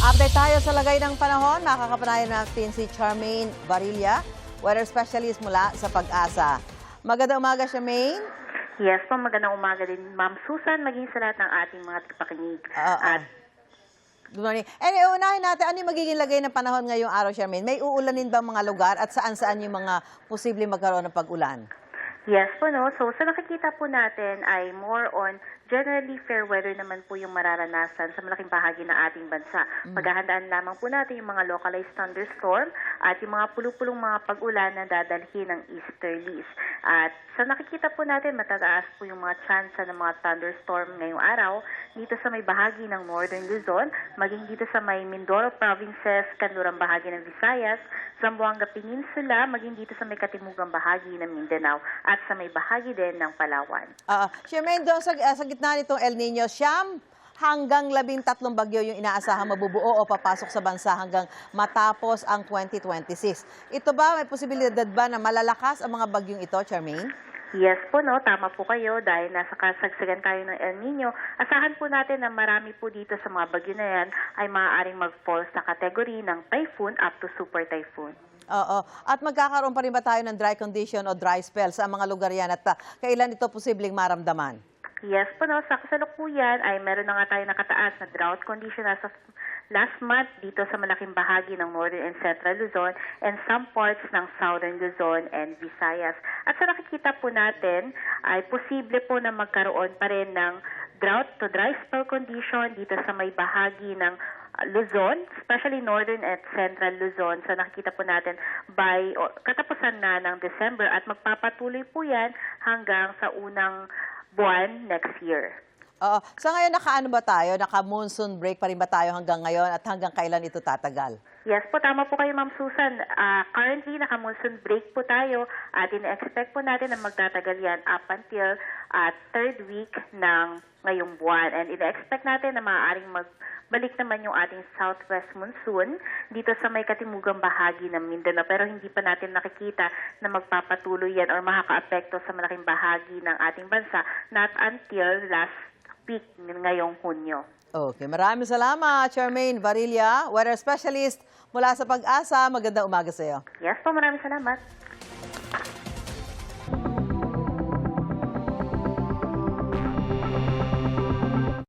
Update tayo sa lagay ng panahon. Makakapanayan natin si Charmaine Barilla, weather specialist mula sa Pag-asa. Magandang umaga, Charmaine. Yes po, magandang umaga din, Ma'am Susan, maging sa lahat ng ating mga tagapakinig. At Good morning. Unahin natin, ano yung magiging lagay ng panahon ngayong araw, Charmaine? May uulanin ba mga lugar at saan-saan yung mga posibleng magkaroon ng pag-ulan? yes po, no? So, sa nakikita po natin ay more on generally fair weather naman po yung mararanasan sa malaking bahagi ng ating bansa. Paghahandaan lamang po natin yung mga localized thunderstorm at yung mga pulupulong mga pag-ulan na dadalhin ng easterlies. At sa nakikita po natin, matataas po yung mga tsansa ng mga thunderstorm ngayong araw dito sa may bahagi ng Northern Luzon, maging dito sa may Mindoro provinces, kanlurang bahagi ng Visayas, Zamboanga Peninsula, maging dito sa may katimugang bahagi ng Mindanao at sa may bahagi din ng Palawan. Charmaine, doon sa gitna nitong El Nino, Siyam hanggang 13 bagyo yung inaasahan mabubuo o papasok sa bansa hanggang matapos ang 2026. Ito ba, may posibilidad ba na malalakas ang mga bagyong ito, Charmaine? Yes po, no? Tama po kayo dahil nasa kasagsagan tayo ng El Nino. Asahan po natin na marami po dito sa mga bagyo na yan ay maaaring mag-fall sa kategory ng typhoon up to super typhoon. Oo. At magkakaroon pa rin ba tayo ng dry condition o dry spell sa mga lugar yan at kailan ito posibleng maramdaman? Yes po, no? Sa kasalukuyan ay meron na nga tayo nakataas na drought condition as of last month dito sa malaking bahagi ng Northern and Central Luzon and some parts ng Southern Luzon and Visayas. At sa nakikita po natin ay posible po na magkaroon pa rin ng drought to dry spell condition dito sa may bahagi ng Luzon, especially Northern at Central Luzon. So nakikita po natin by katapusan na ng December at magpapatuloy po yan hanggang sa unang buwan next year. Oo. Sa ngayon, naka-ano ba tayo? Naka-monsoon break pa rin ba tayo hanggang ngayon at hanggang kailan ito tatagal? Yes po, tama po kayo, Ma'am Susan. Currently, naka-monsoon break po tayo at ina-expect po natin na magtatagal yan up until third week ng ngayong buwan. And ina-expect natin na maaaring magbalik naman yung ating southwest monsoon dito sa may katimugang bahagi ng Mindanao. Pero hindi pa natin nakikita na magpapatuloy yan or makaka-apekto sa malaking bahagi ng ating bansa not until last week ngayong Hunyo. Okay, maraming salamat, Charmaine Barilla, weather specialist mula sa Pag-asa. Magandang umaga sa iyo. Yes po, maraming salamat.